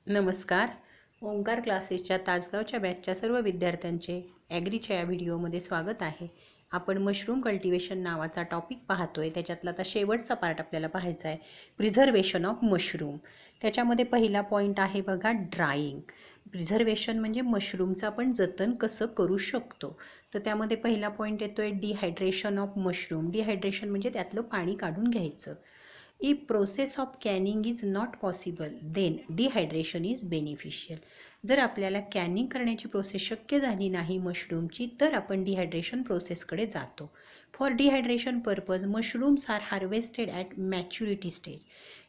नमस्कार. ओंकार क्लासेसच्या तासगावच्या बॅचच्या सर्व विद्यार्थ्यांचे ॲग्रीच्या या व्हिडिओमध्ये स्वागत आहे. आपण मशरूम कल्टिवेशन नावाचा टॉपिक पाहतोय. त्याच्यातला आता शेवटचा पार्ट आपल्याला पाहायचा आहे, प्रिझर्वेशन ऑफ मशरूम. त्याच्यामध्ये पहिला पॉईंट आहे बघा, ड्राईंग. प्रिझर्वेशन म्हणजे मशरूमचं आपण जतन कसं करू शकतो. तर त्यामध्ये पहिला पॉईंट येतोय डिहायड्रेशन ऑफ मशरूम. डिहायड्रेशन म्हणजे त्यातलं पाणी काढून घ्यायचं. If process of canning is not possible, then dehydration is beneficial. जर आपल्याला कॅनिंग करण्याची प्रोसेस शक्य झाली नाही मशरूमची, तर आपण डिहायड्रेशन प्रोसेसकडे जातो. For dehydration purpose mushrooms are harvested at maturity stage.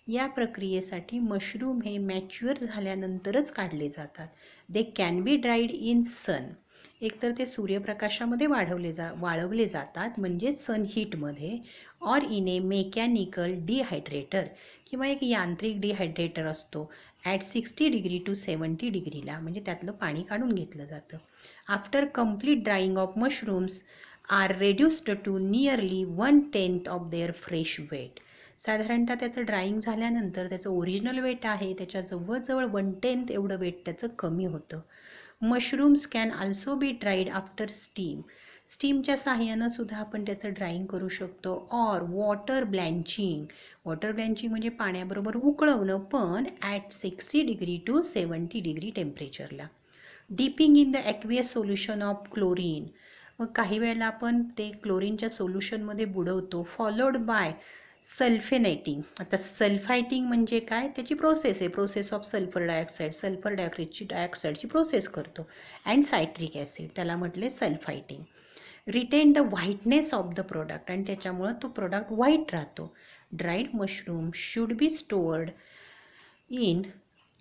या प्रक्रियेसाठी मशरूम हे मॅच्युअर झाल्यानंतरच काढले जातात. They can be dried in sun. एकतर ते सूर्यप्रकाशामध्ये वाळवले जातात म्हणजे सनहीटमध्ये, or in a mechanical dehydrator, किंवा एक यांत्रिक डिहायड्रेटर असतो ॲट 60 डिग्री टू 70 डिग्रीला, म्हणजे त्यातलं पाणी काढून घेतलं जातं. After complete drying of mushrooms are reduced to nearly 1/10 of their fresh weight. साधारणतः त्याचं ड्राईंग झाल्यानंतर त्याचं ओरिजिनल वेट आहे त्याच्या जवळजवळ 1/10 एवढं वेट त्याचं कमी होतं. Mushrooms can also be dried after steam. स्टीमच्या साहाय्यानं सुद्धा आपण त्याचं ड्राईंग करू शकतो. Or water blanching. Water blanching म्हणजे पाण्याबरोबर उकळवणं, पण ॲट 60 डिग्री टू 70 डिग्री टेम्परेचरला. Dipping in the aqueous solution of chlorine. मग काही वेळेला आपण ते क्लोरीनच्या सोल्युशनमध्ये बुडवतो. Followed by सल्फेनायटिंग. आता सल्फायटिंग म्हणजे काय, त्याची प्रोसेस आहे. प्रोसेस ऑफ सल्फर डायऑक्साईडची प्रोसेस करतो. अँड सायट्रिक ॲसिड, त्याला म्हटले sulphiting. Retain the whiteness of the product, आणि त्याच्यामुळं तो प्रोडक्ट व्हाईट राहतो. Dried mushroom should be stored in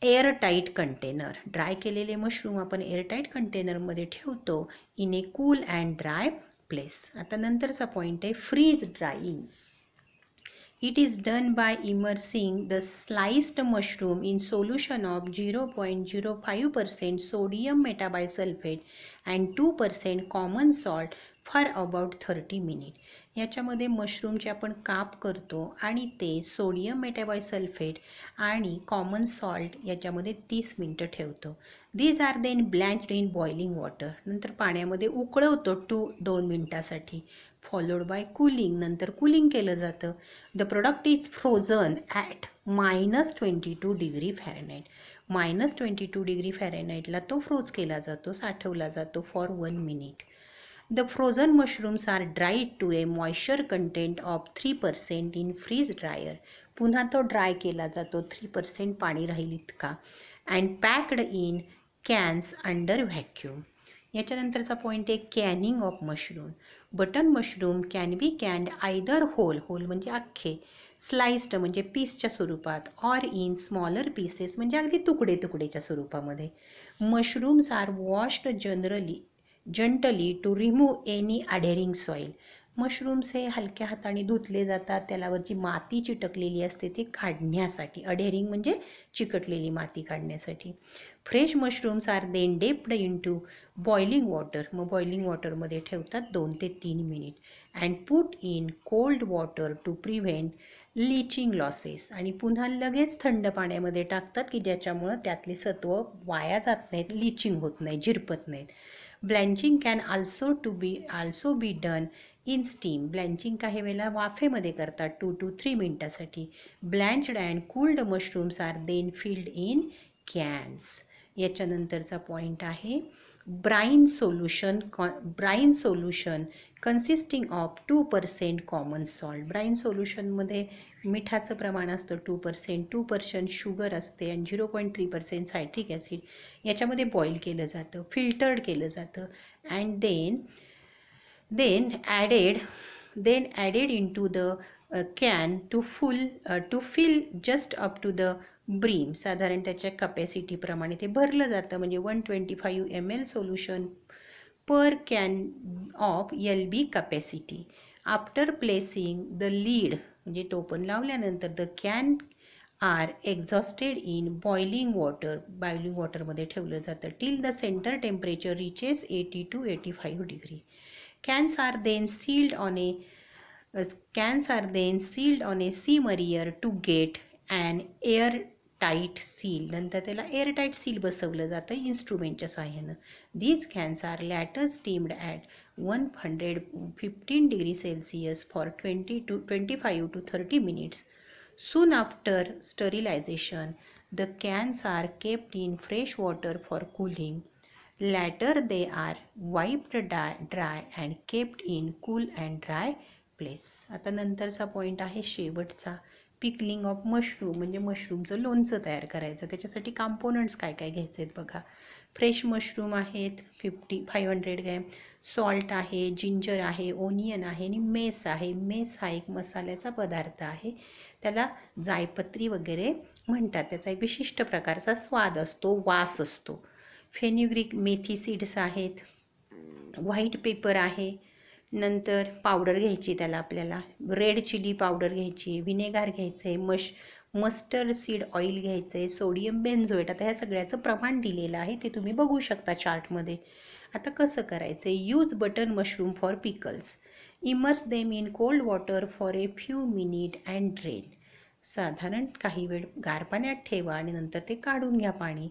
airtight container. Dry केलेले मशरूम आपण एअरटाईट कंटेनरमध्ये ठेवतो in a cool and dry place. आता नंतरचा पॉईंट आहे freeze drying. It is done by immersing the sliced mushroom in solution of 0.05% sodium metabisulfate and 2% common salt for about 30 minutes. याच्यामध्ये मशरूमचे आपण काप करतो आणि ते सोडियम मेटाबायसल्फेट आणि कॉमन सॉल्ट याच्यामध्ये 30 मिनटं ठेवतो. These are then blanched in boiling water. नंतर पाण्यामध्ये उकळवतो 2 मिनटासाठी. Followed by cooling. नंतर कूलिंग केलं जातं. The product is frozen at -22 degree Fahrenheit. -22 डिग्री फॅरेनहाईटला तो फ्रोज केला जातो, साठवला जातो for 1 minute. The frozen mushrooms are dried to a moisture content of 3% in freeze dryer. पुन्हा तो ड्राय केला जातो 3% पाणी राहील इतका. And packed in cans under vacuum. याच्यानंतरचा पॉईंट आहे canning of mushroom. Button mushroom can be canned either whole म्हणजे अख्खे, स्लाइस्ड म्हणजे पीसच्या स्वरूपात, ऑर इन स्मॉलर पीसेस म्हणजे अगदी तुकडेच्या स्वरूपामध्ये. Mushrooms are washed gently to remove any adhering soil. Mushrooms हे हलक्या हाताने धुतले जातात, त्यालावरची माती चिटकलेली असते ते काढण्यासाठी. अडेरिंग म्हणजे चिकटलेली माती काढण्यासाठी. Fresh mushrooms are then dipped into boiling water. मग बॉइलिंग वॉटरमध्ये ठेवतात 2 ते 3 minute. And put in cold water to prevent leaching losses. आणि पुन्हा लगेच थंड पाण्यामध्ये टाकतात की ज्याच्यामुळं त्यातले सत्व वाया जात नाहीत, लीचिंग होत नाही, झिरपत नाहीत. Blanching can also be done in steam. Blanching काही वेळेला वाफेमध्ये करतात 2 to 3 मिनटासाठी. Blanched and cooled mushrooms are then filled in cans. याच्यानंतरचा पॉईंट आहे brine solution consisting of 2% common salt. Brine सोल्युशनमध्ये मिठाचं प्रमाण असतं 2% शुगर असते आणि 0.3% सायट्रिक ॲसिड. याच्यामध्ये बॉईल केलं जातं, फिल्टर्ड केलं जातं. And then added into the can to fill just up to the brim. साधारण त्याच्या कॅपॅसिटीप्रमाणे ते भरलं जातं, म्हणजे 125 ml solution per can of LB capacity. After placing the lid म्हणजे टोपण लावल्यानंतर the can are exhausted in boiling वॉटरमध्ये ठेवलं जातं till the centre temperature reaches 80 to 85 degree. Cans are then sealed on a seam area to get an air tight seal, नंतर त्याला airtight seal बसवलं जातं इन्स्ट्रुमेंटच्या सहाय्यानं. These cans are later steamed at 115 degree Celsius for 25 to 30 minutes. Soon after sterilization, the cans are kept in fresh water for cooling. Later they are wiped dry and kept in cool and dry place. आता नंतरचा point आहे शेवटचा, pickling of mushroom, म्हणजे मशरूमचं लोणचं तयार करायचं. त्याच्यासाठी components काय काय घ्यायचे आहेत बघा. फ्रेश मशरूम आहेत 500 ग्रॅम, सॉल्ट आहे, जिंजर आहे, ओनियन आहे आणि मेस आहे. मेस हा एक मसाल्याचा पदार्थ आहे, त्याला जायपत्री वगैरे म्हणतात. त्याचा एक विशिष्ट प्रकारचा स्वाद असतो, वास असतो. फेन्युग्रिक मेथी सीड्स आहेत, व्हाईट पेपर आहे, नंतर पावडर घ्यायची त्याला आपल्याला, रेड चिली पावडर घ्यायची, व्हिनेगार घ्यायचं आहे, मस्टर्ड सीड ऑइल घ्यायचं आहे, सोडियम बेन्झोएट. आता ह्या सगळ्याचं प्रमाण दिलेलं आहे, ते तुम्ही बघू शकता चार्टमध्ये. आता कसं करायचं आहे. Use button mushroom for pickles. Immerse them in cold water for a few minute and drain. साधारण काही वेळ गार पाण्यात ठेवा आणि नंतर ते काढून घ्या पाणी.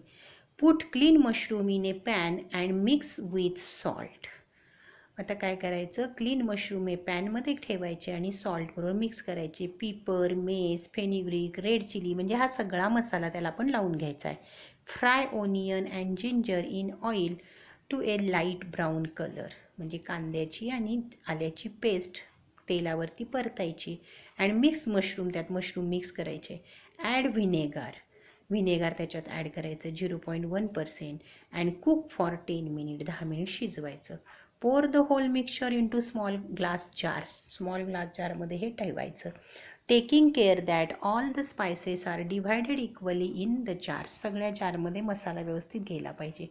Put clean mushroom in A pan and mix with salt. आता काय करायचं, क्लीन मशरूम हे पॅनमध्ये ठेवायचे आणि सॉल्टबरोबर मिक्स करायचे. Pepper, mace, fenugreek, red chilli, म्हणजे हा सगळा मसाला त्याला आपण लावून घ्यायचा आहे. Fry onion and ginger in oil to a light brown colour, म्हणजे कांद्याची आणि आल्याची पेस्ट तेलावरती परतायची. अँड मिक्स मशरूम, त्यात मशरूम मिक्स करायचे. ॲड व्हिनेगार त्याच्यात ॲड करायचं 0.1% and cook for 10 minute, 10 minute शिजवायचं. Pour the whole mixture into small glass जारमध्ये हे ठेवायचं. Taking care that all the spices are divided equally in the jar. सगळ्या जारमध्ये मसाला व्यवस्थित गेला पाहिजे.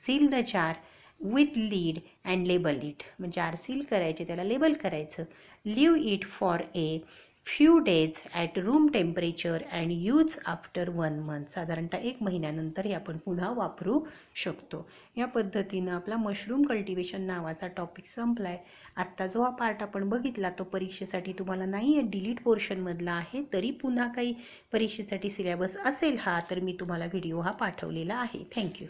Seal the jar with lid and label it, म्हणजे जार सील करायचे, त्याला लेबल करायचं. Leave it for a few days at room temperature and use after 1 month. साधारणतः 1 महिन्यानंतर हे आपण पुन्हा वापरू शकतो. या पद्धतीनं आपला मशरूम कल्टिवेशन नावाचा टॉपिक संपला आहे. आत्ता जो हा पार्ट आपण बघितला तो परीक्षेसाठी तुम्हाला नाही आहे, डिलीट पोर्शनमधला आहे. तरी पुन्हा काही परीक्षेसाठी सिलेबस असेल हा, तर मी तुम्हाला व्हिडिओ हा पाठवलेला आहे. थँक्यू.